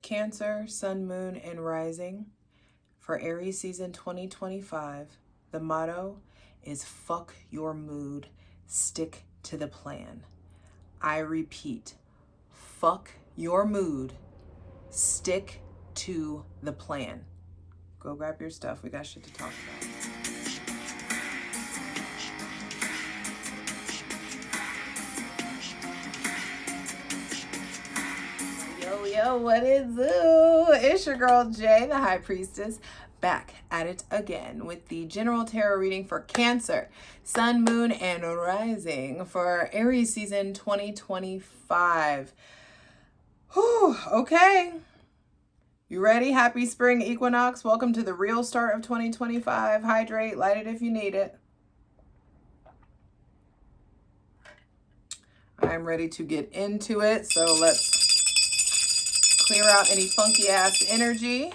Cancer, Sun, Moon, and Rising for Aries season 2025. The motto is fuck your mood, stick to the plan. I repeat, fuck your mood, stick to the plan. Go grab your stuff. We got shit to talk about. Yo, what is it? It's your girl Jay, the High Priestess, back at it again with the general tarot reading for Cancer, Sun, Moon, and Rising for Aries season 2025. Whew, okay. You ready? Happy Spring Equinox. Welcome to the real start of 2025. Hydrate, light it if you need it. I'm ready to get into it, so let's clear out any funky ass energy.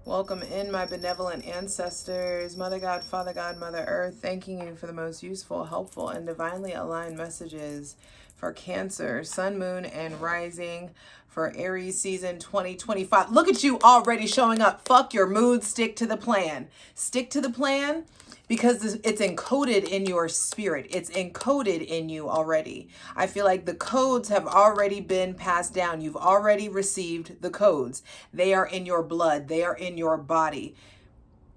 Welcome in my benevolent ancestors, Mother God, Father God, Mother Earth, thanking you for the most useful, helpful, and divinely aligned messages for Cancer, Sun, Moon, and Rising for Aries season 2025. Look at you already showing up. Fuck your mood, stick to the plan. Stick to the plan because it's encoded in your spirit. It's encoded in you already. I feel like the codes have already been passed down. You've already received the codes. They are in your blood. They are in your body.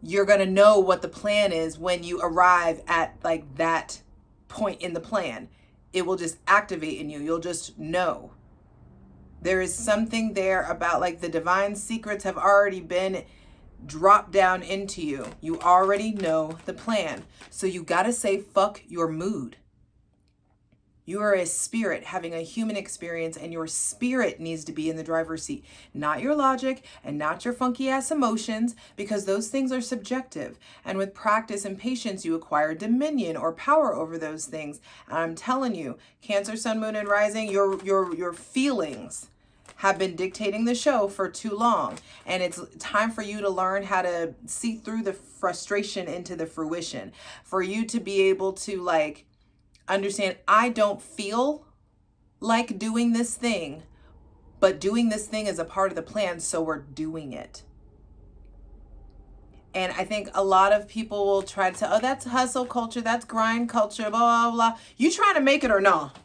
You're going to know what the plan is when you arrive at like that point in the plan. It will just activate in you. You'll just know. There is something there about like the divine secrets have already been drop down into you. You already know the plan. So you got to say, fuck your mood. You are a spirit having a human experience, and your spirit needs to be in the driver's seat, not your logic and not your funky ass emotions, because those things are subjective. And with practice and patience, you acquire dominion or power over those things. And I'm telling you, Cancer, Sun, Moon, and Rising, your feelings have been dictating the show for too long. And it's time for you to learn how to see through the frustration into the fruition. For you to be able to like understand, I don't feel like doing this thing, but doing this thing is a part of the plan, so we're doing it. And I think a lot of people will try to say, oh, that's hustle culture, that's grind culture, blah, blah, blah. You trying to make it or not?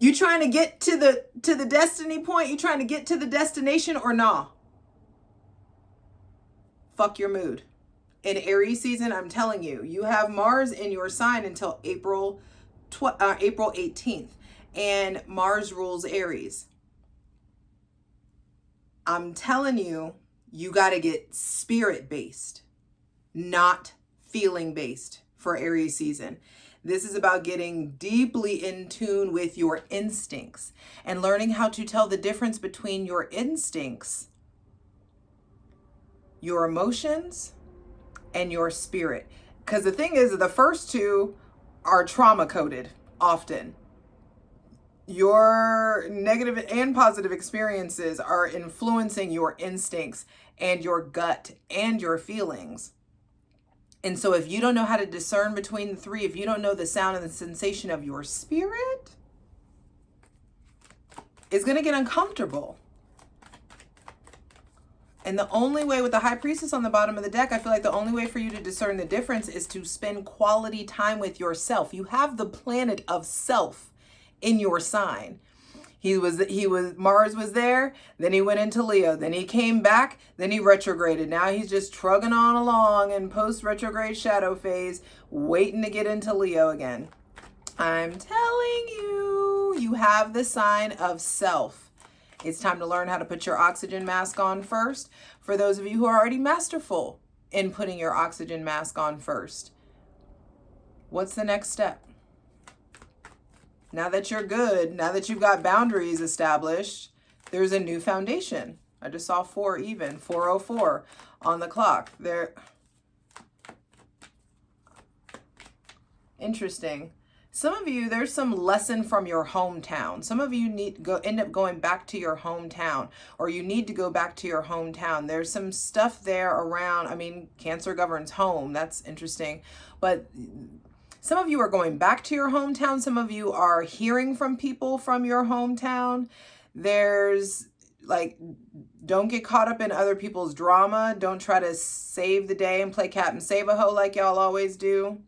You trying to get to the destiny point? You trying to get to the destination or not? Fuck your mood. In Aries season, I'm telling you, you have Mars in your sign until April 18th. And Mars rules Aries. I'm telling you, you got to get spirit-based, not feeling-based for Aries season. This is about getting deeply in tune with your instincts and learning how to tell the difference between your instincts, your emotions, and your spirit. Because the thing is, the first two are trauma coded often. Your negative and positive experiences are influencing your instincts and your gut and your feelings. And so if you don't know how to discern between the three, if you don't know the sound and the sensation of your spirit, it's going to get uncomfortable. And the only way, with the High Priestess on the bottom of the deck, I feel like the only way for you to discern the difference is to spend quality time with yourself. You have the planet of self in your sign. Mars was there, then he went into Leo, then he came back, then he retrograded. Now he's just trugging on along in post-retrograde shadow phase, waiting to get into Leo again. I'm telling you, you have the sign of self. It's time to learn how to put your oxygen mask on first. For those of you who are already masterful in putting your oxygen mask on first, what's the next step? Now that you're good, now that you've got boundaries established, there's a new foundation. I just saw 404 on the clock. There. Interesting. Some of you, there's some lesson from your hometown. Some of you end up going back to your hometown, or you need to go back to your hometown. There's some stuff there around. I mean, Cancer governs home. That's interesting. But some of you are going back to your hometown. Some of you are hearing from people from your hometown. There's like, don't get caught up in other people's drama. Don't try to save the day and play Captain Save-A-Ho like y'all always do.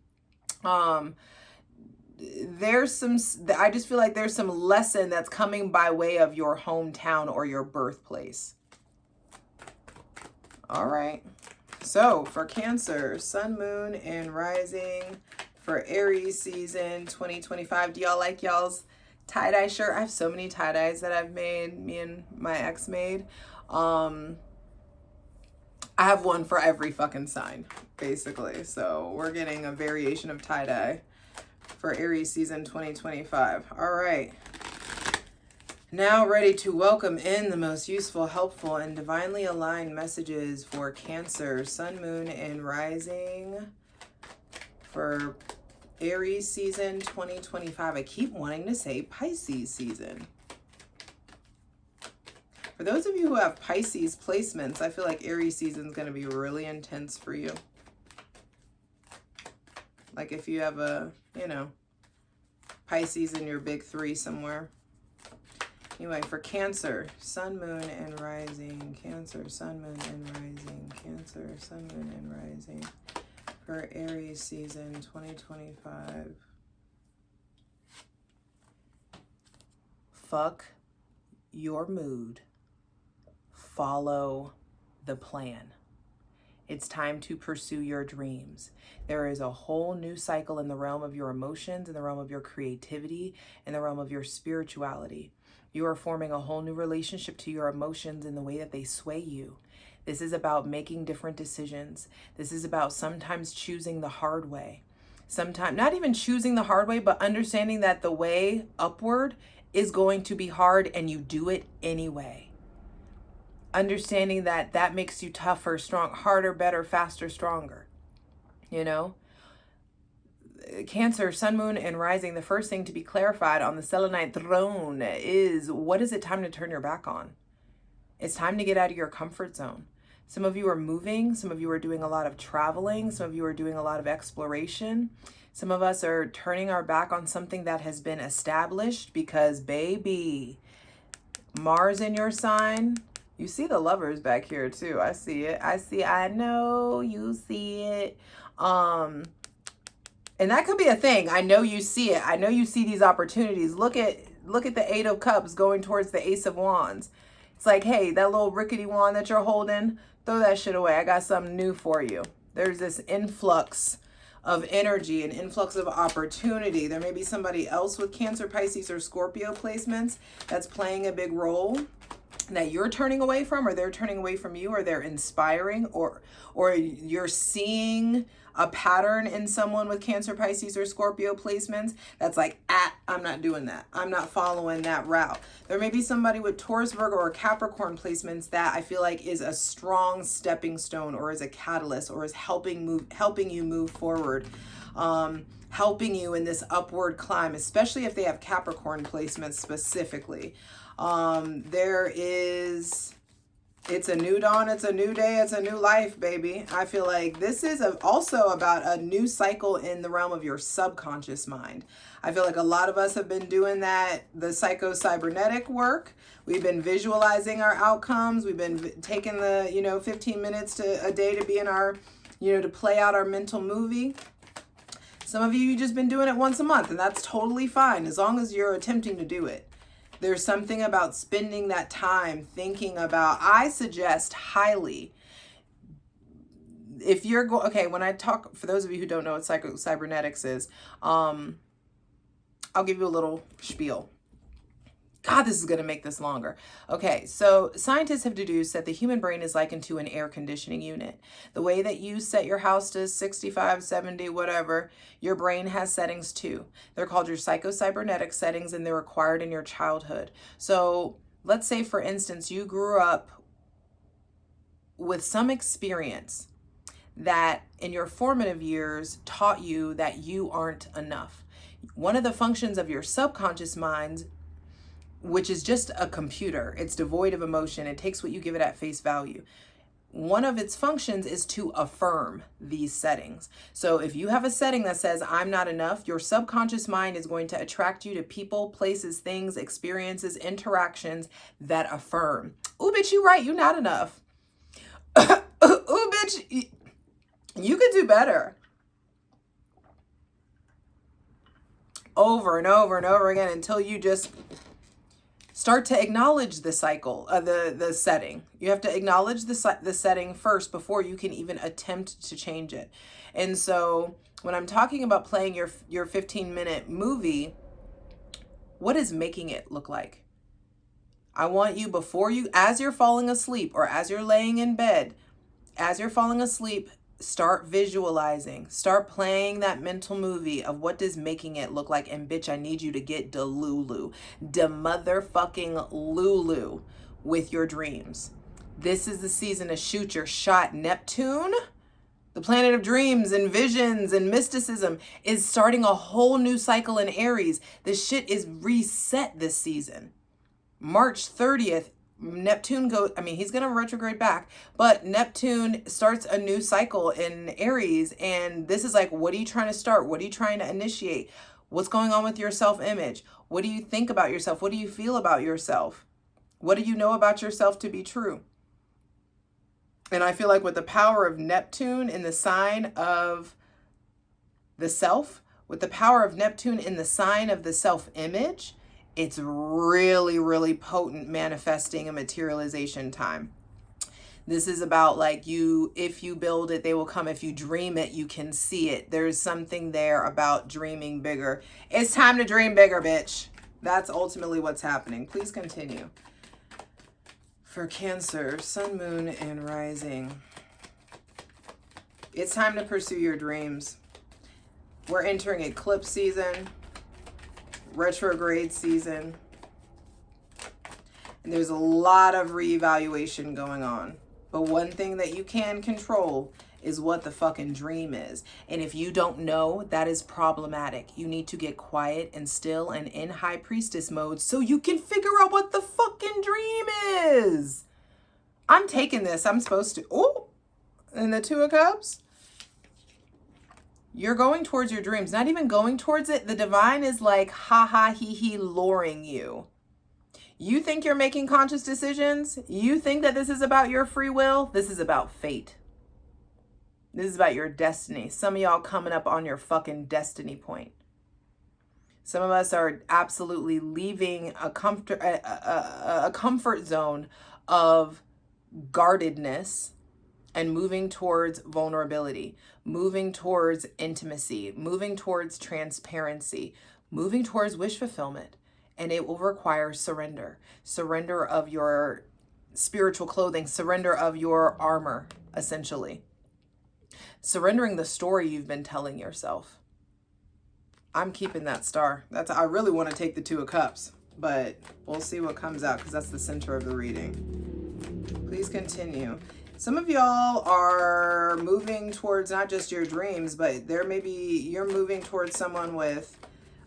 There's some, I just feel like there's some lesson that's coming by way of your hometown or your birthplace. All right. So for Cancer, Sun, Moon, and Rising for Aries season 2025. Do y'all like y'all's tie-dye shirt? I have so many tie-dyes that I've made, me and my ex made. I have one for every fucking sign, basically. So we're getting a variation of tie-dye for Aries season 2025. All right. Now ready to welcome in the most useful, helpful, and divinely aligned messages for Cancer, Sun, Moon, and Rising for Aries season 2025. I keep wanting to say Pisces season. For those of you who have Pisces placements, I feel like Aries season is going to be really intense for you. Like if you have a, you know, Pisces in your big three somewhere. Anyway, for Cancer, Sun, Moon, and Rising. Cancer, Sun, Moon, and Rising. Cancer, Sun, Moon, and Rising for Aries season 2025. Fuck your mood. Follow the plan. It's time to pursue your dreams. There is a whole new cycle in the realm of your emotions, in the realm of your creativity, in the realm of your spirituality. You are forming a whole new relationship to your emotions in the way that they sway you. This is about making different decisions. This is about sometimes choosing the hard way. Sometimes not even choosing the hard way, but understanding that the way upward is going to be hard and you do it anyway. Understanding that that makes you tougher, strong, harder, better, faster, stronger. You know? Cancer, Sun, Moon, and Rising, the first thing to be clarified on the Selenite throne is, what is it time to turn your back on? It's time to get out of your comfort zone. Some of you are moving. Some of you are doing a lot of traveling. Some of you are doing a lot of exploration. Some of us are turning our back on something that has been established because, baby, Mars in your sign. You see the Lovers back here too. I see it. I know you see it. And that could be a thing. I know you see it. I know you see these opportunities. Look at the Eight of Cups going towards the Ace of Wands. It's like, hey, that little rickety wand that you're holding, throw that shit away. I got something new for you. There's this influx of energy, an influx of opportunity. There may be somebody else with Cancer, Pisces, or Scorpio placements that's playing a big role that you're turning away from, or they're turning away from you, or they're inspiring, or you're seeing a pattern in someone with Cancer, Pisces, or Scorpio placements that's like, I'm not doing that. I'm not following that route. There may be somebody with Taurus, Virgo, or Capricorn placements that I feel like is a strong stepping stone, or is a catalyst, or is helping you move forward, helping you in this upward climb, especially if they have Capricorn placements specifically. It's a new dawn, it's a new day, it's a new life, baby. I feel like this is also about a new cycle in the realm of your subconscious mind. I feel like a lot of us have been doing that, the psycho-cybernetic work. We've been visualizing our outcomes. We've been taking the, 15 minutes a day to be in our, to play out our mental movie. Some of you just been doing it once a month, and that's totally fine as long as you're attempting to do it. There's something about spending that time thinking about, I suggest highly, if you're okay, when I talk, for those of you who don't know what psycho-cybernetics is, I'll give you a little spiel. God, this is going to make this longer. Okay, so scientists have deduced that the human brain is likened to an air conditioning unit. The way that you set your house to 65, 70, whatever, your brain has settings too. They're called your psycho-cybernetic settings, and they're acquired in your childhood. So let's say, for instance, you grew up with some experience that in your formative years taught you that you aren't enough. One of the functions of your subconscious mind, which is just a computer, it's devoid of emotion, it takes what you give it at face value. one of its functions is to affirm these settings. So if you have a setting that says I'm not enough, your subconscious mind is going to attract you to people, places, things, experiences, interactions that affirm. Ooh, bitch, you right, you not enough. Ooh, bitch, you could do better. Over and over and over again until you just start to acknowledge the cycle of the setting. You have to acknowledge the setting first before you can even attempt to change it. And so when I'm talking about playing your 15-minute movie, what is making it look like? I want you, before you, as you're falling asleep or as you're laying in bed, as you're falling asleep, start visualizing, start playing that mental movie of what does making it look like. And bitch, I need you to get delulu, de motherfucking Lulu with your dreams. This is the season to shoot your shot. Neptune, the planet of dreams and visions and mysticism, is starting a whole new cycle in Aries. This shit is reset this season. March 30th, Neptune he's going to retrograde back, but Neptune starts a new cycle in Aries. And this is like, what are you trying to start? What are you trying to initiate? What's going on with your self-image? What do you think about yourself? What do you feel about yourself? What do you know about yourself to be true? And I feel like with the power of Neptune in the sign of the self, with the power of Neptune in the sign of the self-image, it's really, really potent manifesting and materialization time. This is about like if you build it, they will come. If you dream it, you can see it. There's something there about dreaming bigger. It's time to dream bigger, bitch. That's ultimately what's happening. Please continue. For Cancer, Sun, Moon, and Rising. It's time to pursue your dreams. We're entering eclipse season. Retrograde season, and there's a lot of reevaluation going on, but one thing that you can control is what the fucking dream is. And if you don't know, that is problematic. You need to get quiet and still and in high priestess mode so you can figure out what the fucking dream is. I'm taking this. I'm supposed to. Oh, and the Two of Cups. You're going towards your dreams, not even going towards it. The divine is like, ha ha, he he, luring you. You think you're making conscious decisions? You think that this is about your free will? This is about fate. This is about your destiny. Some of y'all coming up on your fucking destiny point. Some of us are absolutely leaving a comfort zone of guardedness and moving towards vulnerability, moving towards intimacy, moving towards transparency, moving towards wish fulfillment. And it will require surrender. Surrender of your spiritual clothing, surrender of your armor, essentially. Surrendering the story you've been telling yourself. I'm keeping that star. I really want to take the Two of Cups, but we'll see what comes out because that's the center of the reading. Please continue. Some of y'all are moving towards not just your dreams, but you're moving towards someone with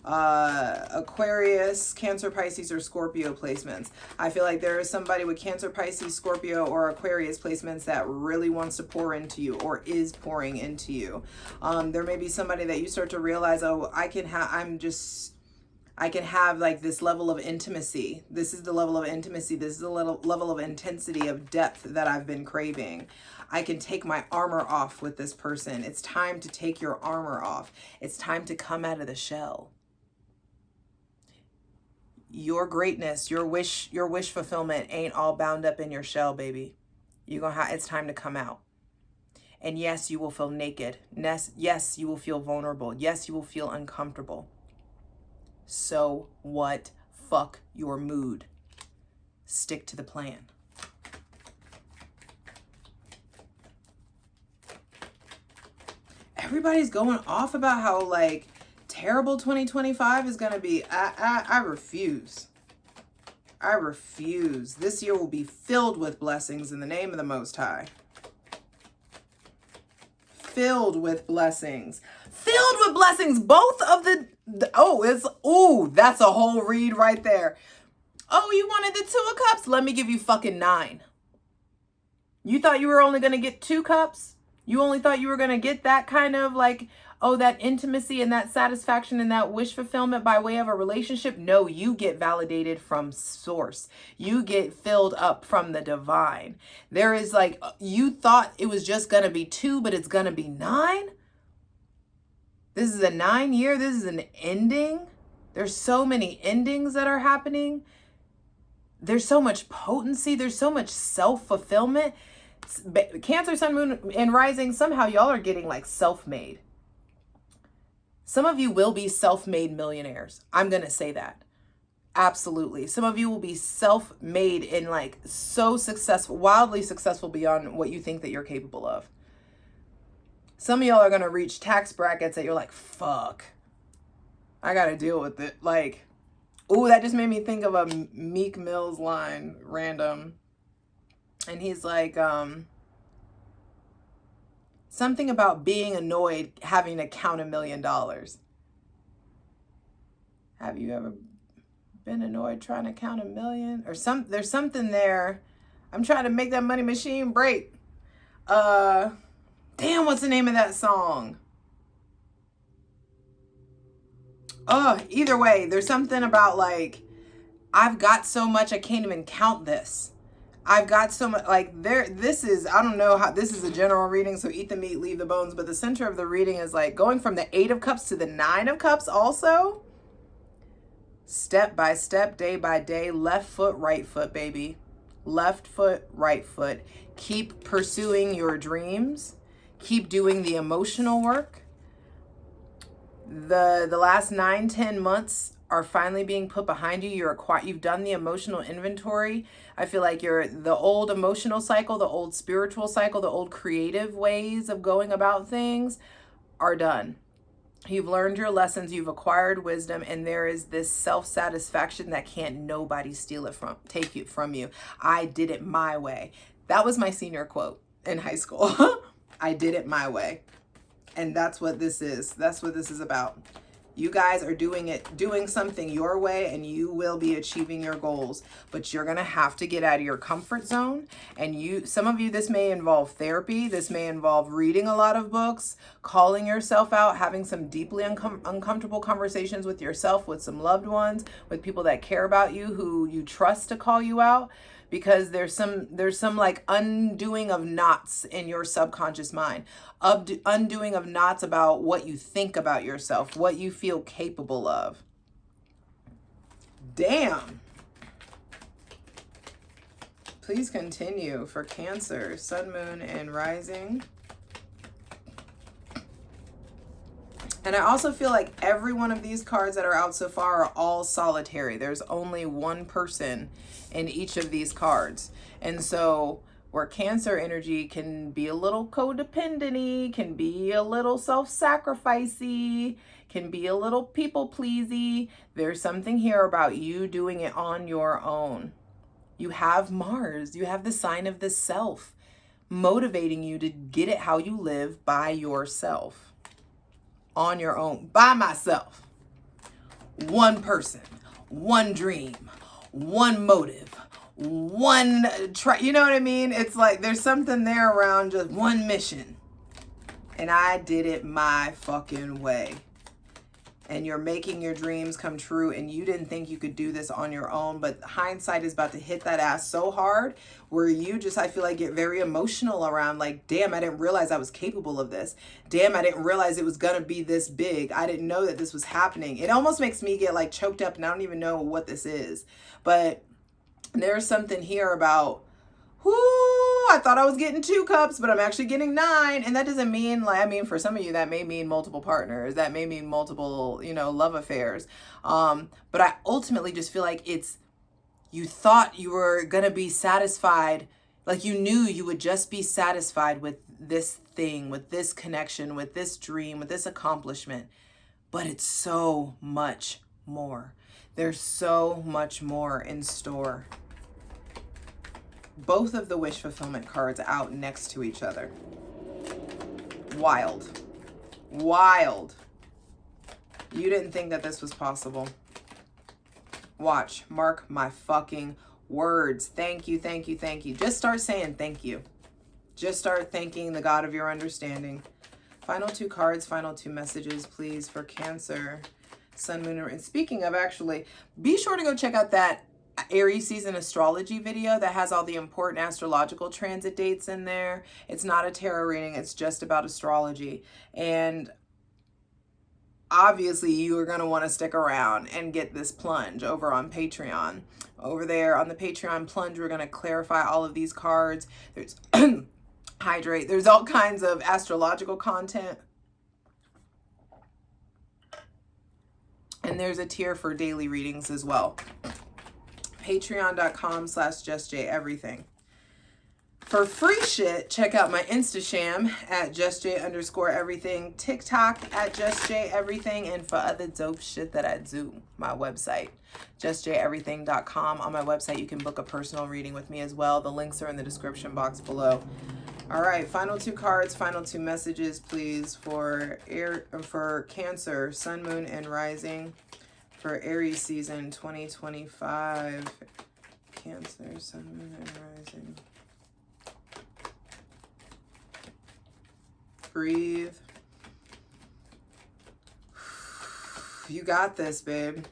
Aquarius, Cancer, Pisces, or Scorpio placements. I feel like there is somebody with Cancer, Pisces, Scorpio, or Aquarius placements that really wants to pour into you or is pouring into you. There may be somebody that you start to realize, oh, I can have like this level of intimacy. This is the level of intimacy. This is the level of intensity of depth that I've been craving. I can take my armor off with this person. It's time to take your armor off. It's time to come out of the shell. Your greatness, your wish fulfillment ain't all bound up in your shell, baby. It's time to come out. And yes, you will feel naked. Yes, you will feel vulnerable. Yes, you will feel uncomfortable. So what? Fuck your mood. Stick to the plan. Everybody's going off about how like terrible 2025 is going to be. I refuse. I refuse. This year will be filled with blessings in the name of the Most High. Filled with blessings. Filled with blessings. Both of that's a whole read right there. Oh, you wanted the Two of Cups? Let me give you fucking 9. You thought you were only going to get 2 cups? You only thought you were going to get that kind of like, oh, that intimacy and that satisfaction and that wish fulfillment by way of a relationship? No, you get validated from source. You get filled up from the divine. There is like, you thought it was just going to be 2, but it's going to be 9. This is a 9-year. This is an ending. There's so many endings that are happening. There's so much potency. There's so much self-fulfillment. Cancer, Sun, Moon, and Rising, somehow y'all are getting like self-made. Some of you will be self-made millionaires. I'm going to say that. Absolutely. Some of you will be self-made and like so successful, wildly successful beyond what you think that you're capable of. Some of y'all are going to reach tax brackets that you're like, fuck, I got to deal with it. Like, ooh, that just made me think of a Meek Mill's line, random. And he's like, something about being annoyed having to count $1 million. Have you ever been annoyed trying to count 1 million? Or there's something there. I'm trying to make that money machine break. Damn, what's the name of that song? Oh, either way, there's something about like, I've got so much I can't even count this. I've got so much, like this is, I don't know how, this is a general reading, so eat the meat, leave the bones, but the center of the reading is like going from the 8 of Cups to the 9 of Cups also. Step by step, day by day, left foot, right foot, baby. Left foot, right foot. Keep pursuing your dreams. Keep doing the emotional work. The last 9-10 months are finally being put behind you. You've done the emotional inventory. I feel like the old emotional cycle, the old spiritual cycle, the old creative ways of going about things are done. You've learned your lessons, you've acquired wisdom, and there is this self-satisfaction that can't nobody take it from you. I did it my way. That was my senior quote in high school. I did it my way. And that's what this is. That's what this is about. You guys are doing something your way, and you will be achieving your goals, but you're going to have to get out of your comfort zone. And some of you, this may involve therapy. This may involve reading a lot of books, calling yourself out, having some deeply uncomfortable conversations with yourself, with some loved ones, with people that care about you, who you trust to call you out. Because there's some like undoing of knots in your subconscious mind, undoing of knots about what you think about yourself, what you feel capable of. Damn. Please continue for Cancer, Sun, Moon, and Rising. And I also feel like every one of these cards that are out so far are all solitary. There's only one person in each of these cards. And so where Cancer energy can be a little codependent-y, can be a little self-sacrificey, can be a little people-pleasy, there's something here about you doing it on your own. You have Mars. You have the sign of the self motivating you to get it how you live by yourself. On your own, by myself. One person, one dream, one motive, one try. You know what I mean? It's like there's something there around just one mission. And I did it my fucking way. And you're making your dreams come true, and you didn't think you could do this on your own, but hindsight is about to hit that ass so hard where you just, I feel like, get very emotional around like, damn, I didn't realize I was capable of this. Damn, I didn't realize it was going to be this big. I didn't know that this was happening. It almost makes me get like choked up, and I don't even know what this is. But there's something here about, I thought I was getting 2 cups, but I'm actually getting 9. And that doesn't mean like, I mean, for some of you, that may mean multiple partners. That may mean multiple, love affairs. But I ultimately just feel like you thought you were going to be satisfied. Like you knew you would just be satisfied with this thing, with this connection, with this dream, with this accomplishment. But it's so much more. There's so much more in store. Both of the wish fulfillment cards out next to each other. Wild. Wild. You didn't think that this was possible. Watch. Mark my fucking words. Thank you, thank you, thank you. Just start saying thank you. Just start thanking the God of your understanding. Final 2 cards, final 2 messages, please, for Cancer, Sun, Moon, and speaking of, actually, be sure to go check out that Aries season astrology video that has all the important astrological transit dates in there. It's not a tarot reading. It's just about astrology. And obviously you are going to want to stick around and get this plunge over on Patreon. Over there on the Patreon plunge, we're going to clarify all of these cards. There's hydrate. There's all kinds of astrological content. And there's a tier for daily readings as well. Patreon.com/JustJEverything. For free shit, check out my Instasham at JustJ_everything, TikTok at JustJEverything, and for other dope shit that I do, my website, JustJEverything.com. On my website, you can book a personal reading with me as well. The links are in the description box below. All right, final 2 cards, final 2 messages, please, for Cancer, Sun, Moon, and Rising, for Aries season 2025. Cancer, Sun, Moon, and Rising. Breathe. You got this, babe.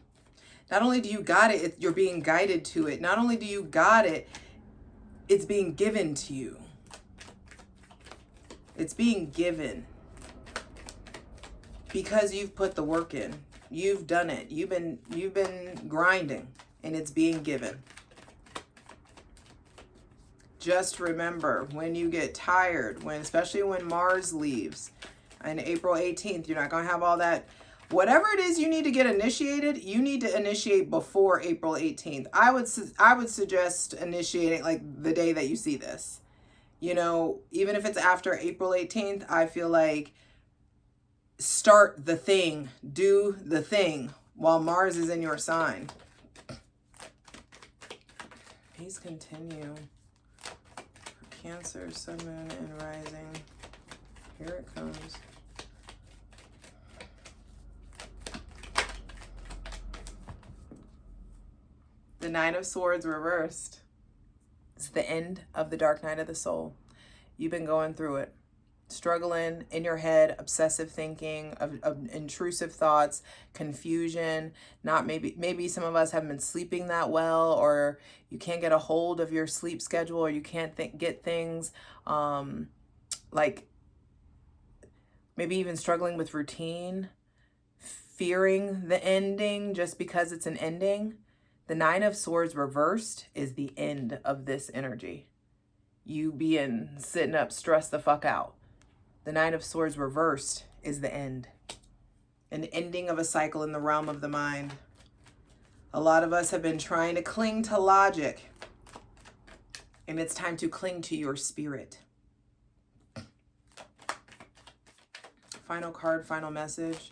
Not only do you got it, you're being guided to it. Not only do you got it, it's being given to you. It's being given because you've put the work in. You've done it. You've been grinding, and it's being given. Just remember, when you get tired, especially when Mars leaves on April 18th, you're not going to have all that. Whatever it is you need to get initiated, you need to initiate before April 18th. I would suggest initiating like the day that you see this. You know, even if it's after April 18th, I feel like start the thing, do the thing while Mars is in your sign. Please continue. Cancer, Sun, Moon, and Rising. Here it comes. The 9 of Swords reversed. It's the end of the dark night of the soul. You've been going through it. Struggling in your head, obsessive thinking, of intrusive thoughts, confusion. Maybe some of us haven't been sleeping that well, or you can't get a hold of your sleep schedule, or you can't get things like maybe even struggling with routine, fearing the ending just because it's an ending. The 9 of Swords reversed is the end of this energy. You being sitting up, stressed the fuck out. The 9 of Swords reversed is the end. An ending of a cycle in the realm of the mind. A lot of us have been trying to cling to logic, and it's time to cling to your spirit. Final card, final message.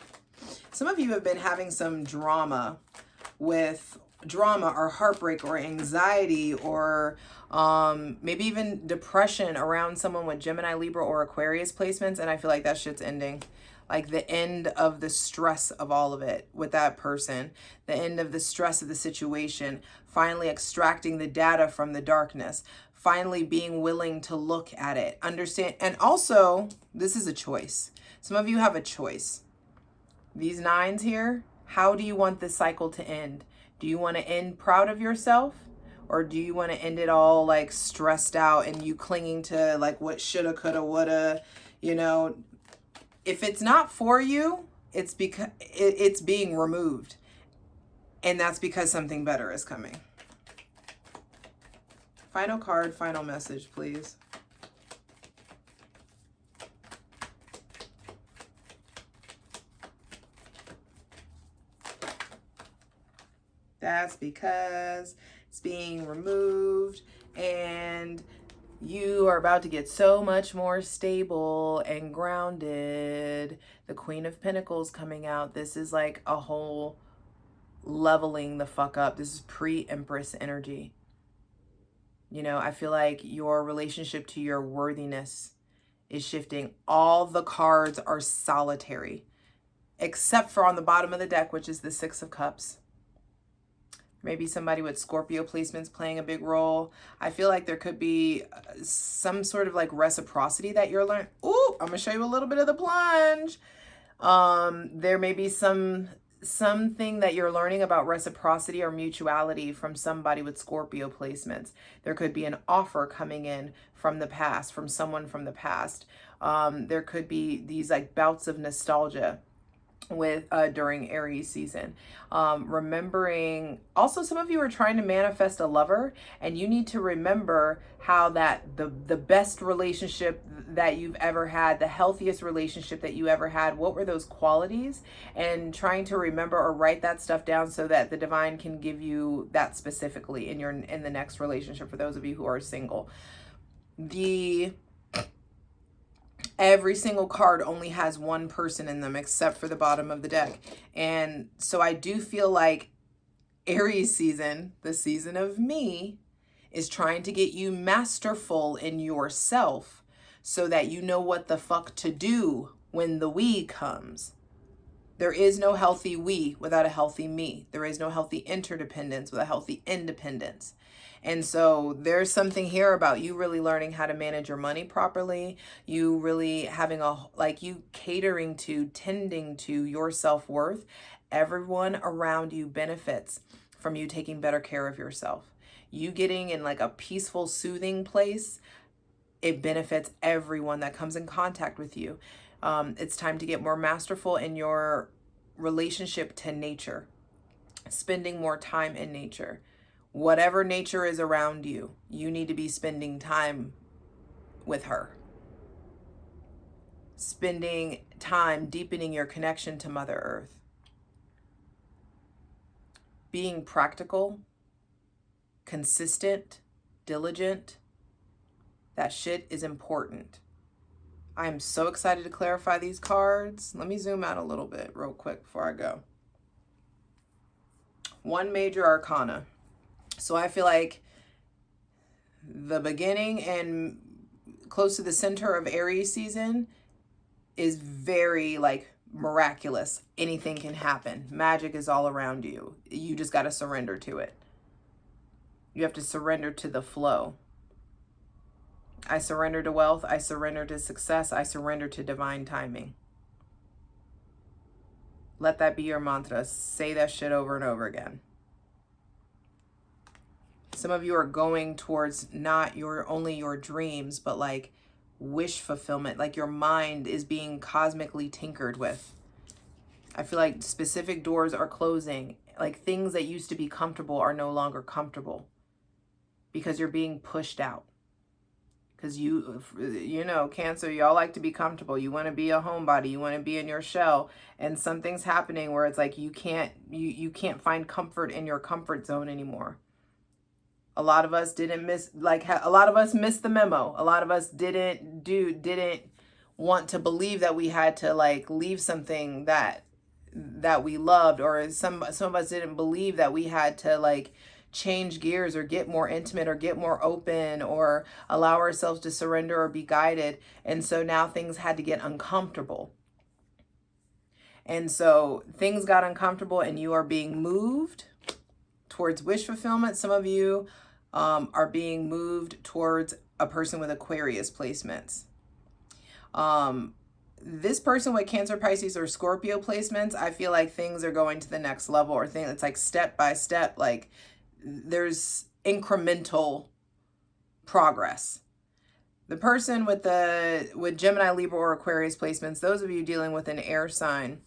Some of you have been having some drama or heartbreak or anxiety or maybe even depression around someone with Gemini, Libra, or Aquarius placements. And I feel like that shit's ending. Like the end of the stress of all of it with that person. The end of the stress of the situation. Finally extracting the data from the darkness. Finally being willing to look at it. Understand. And also, this is a choice. Some of you have a choice. These 9s here, how do you want this cycle to end? Do you want to end proud of yourself? Or do you want to end it all like stressed out and you clinging to like what shoulda, coulda, woulda, you know? If it's not for you, it's because it's being removed. And that's because something better is coming. Final card, final message, please. That's because it's being removed and you are about to get so much more stable and grounded. The Queen of Pentacles coming out. This is like a whole leveling the fuck up. This is pre-Empress energy. You know, I feel like your relationship to your worthiness is shifting. All the cards are solitary, except for on the bottom of the deck, which is the 6 of Cups. Maybe somebody with Scorpio placements playing a big role. I feel like there could be some sort of like reciprocity that you're learning. Ooh, I'm gonna show you a little bit of the plunge. There may be something that you're learning about reciprocity or mutuality from somebody with Scorpio placements. There could be an offer coming in from the past, from someone from the past. There could be these like bouts of nostalgia with during Aries season. Remembering, also some of you are trying to manifest a lover, and you need to remember how that the best relationship that you've ever had, the healthiest relationship that you ever had, what were those qualities, and trying to remember or write that stuff down so that the divine can give you that specifically in the next relationship. For those of you who are single, every single card only has one person in them except for the bottom of the deck. And so I do feel like Aries season, the season of me, is trying to get you masterful in yourself so that you know what the fuck to do when the we comes. There is no healthy we without a healthy me. There is no healthy interdependence without healthy independence. And so there's something here about you really learning how to manage your money properly. You really having you catering to, tending to your self-worth. Everyone around you benefits from you taking better care of yourself. You getting in like a peaceful, soothing place, it benefits everyone that comes in contact with you. It's time to get more masterful in your relationship to nature, spending more time in nature. Whatever nature is around you, you need to be spending time with her. Spending time deepening your connection to Mother Earth. Being practical, consistent, diligent. That shit is important. I am so excited to clarify these cards. Let me zoom out a little bit real quick before I go. One major arcana. So I feel like the beginning and close to the center of Aries season is very like miraculous. Anything can happen. Magic is all around you. You just got to surrender to it. You have to surrender to the flow. I surrender to wealth. I surrender to success. I surrender to divine timing. Let that be your mantra. Say that shit over and over again. Some of you are going towards not only your dreams, but like wish fulfillment. Like your mind is being cosmically tinkered with. I feel like specific doors are closing. Like things that used to be comfortable are no longer comfortable because you're being pushed out. Because you know, Cancer, y'all like to be comfortable. You want to be a homebody. You want to be in your shell. And something's happening where it's like you can't find comfort in your comfort zone anymore. A lot of us didn't a lot of us missed the memo. A lot of us didn't want to believe that we had to like leave something that we loved, or some of us didn't believe that we had to like change gears or get more intimate or get more open or allow ourselves to surrender or be guided. And so now things had to get uncomfortable. And so things got uncomfortable and you are being moved towards wish fulfillment. Some of you are being moved towards a person with Aquarius placements. This person with Cancer, Pisces, or Scorpio placements, I feel like things are going to the next level, or things it's like step by step, like there's incremental progress. The person with Gemini, Libra, or Aquarius placements, those of you dealing with an air sign,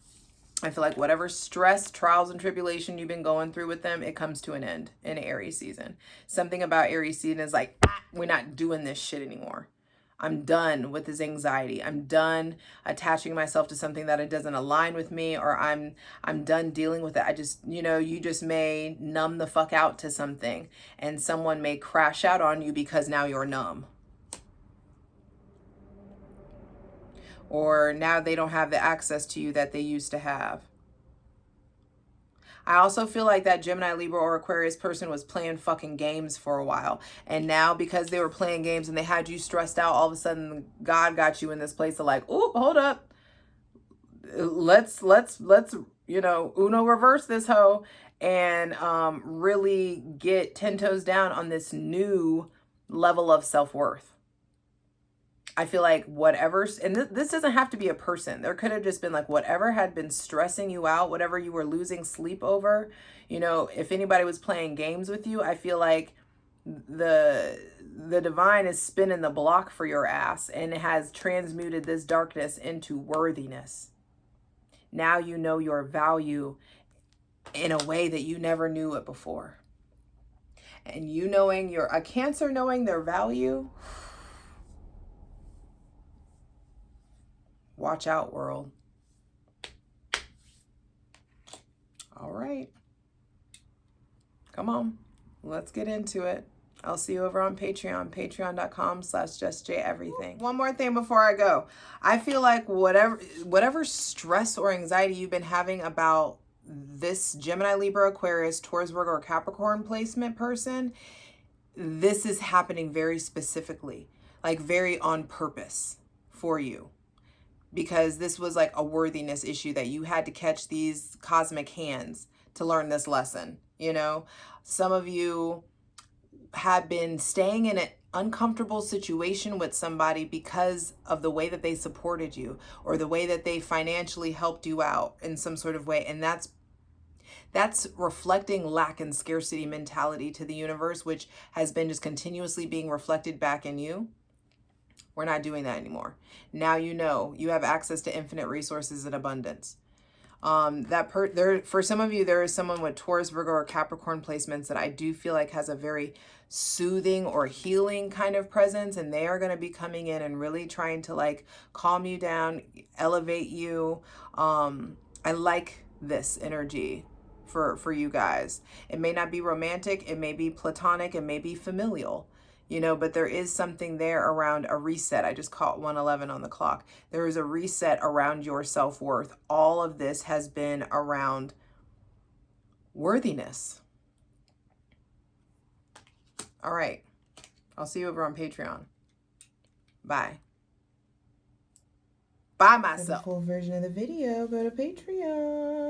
I feel like whatever stress, trials, and tribulation you've been going through with them, it comes to an end in Aries season. Something about Aries season is like, we're not doing this shit anymore. I'm done with this anxiety. I'm done attaching myself to something that it doesn't align with me, or I'm done dealing with it. I just, you just may numb the fuck out to something, and someone may crash out on you because now you're numb. Or now they don't have the access to you that they used to have. I also feel like that Gemini, Libra, or Aquarius person was playing fucking games for a while. And now because they were playing games and they had you stressed out, all of a sudden God got you in this place of like, oh, hold up. Let's Uno reverse this hoe and really get 10 toes down on this new level of self-worth. I feel like whatever, and this doesn't have to be a person. There could have just been like whatever had been stressing you out, whatever you were losing sleep over. You know, if anybody was playing games with you, I feel like the divine is spinning the block for your ass, and it has transmuted this darkness into worthiness. Now you know your value in a way that you never knew it before. And you knowing a Cancer knowing their value, watch out, world. All right. Come on. Let's get into it. I'll see you over on Patreon, patreon.com/JustJEverything. One more thing before I go. I feel like whatever stress or anxiety you've been having about this Gemini, Libra, Aquarius, Taurus, Virgo, or Capricorn placement person, this is happening very specifically, like very on purpose for you. Because this was like a worthiness issue that you had to catch these cosmic hands to learn this lesson. You know, some of you have been staying in an uncomfortable situation with somebody because of the way that they supported you or the way that they financially helped you out in some sort of way. And that's reflecting lack and scarcity mentality to the universe, which has been just continuously being reflected back in you. We're not doing that anymore. Now you know you have access to infinite resources and abundance. For some of you, there is someone with Taurus, Virgo, or Capricorn placements that I do feel like has a very soothing or healing kind of presence, and they are going to be coming in and really trying to like calm you down, elevate you. I like this energy for you guys. It may not be romantic, it may be platonic, it may be familial. You know, but there is something there around a reset. I just caught 1:11 on the clock. There is a reset around your self-worth. All of this has been around worthiness. All right. I'll see you over on Patreon. Bye. Bye, myself. For the full version of the video, go to Patreon.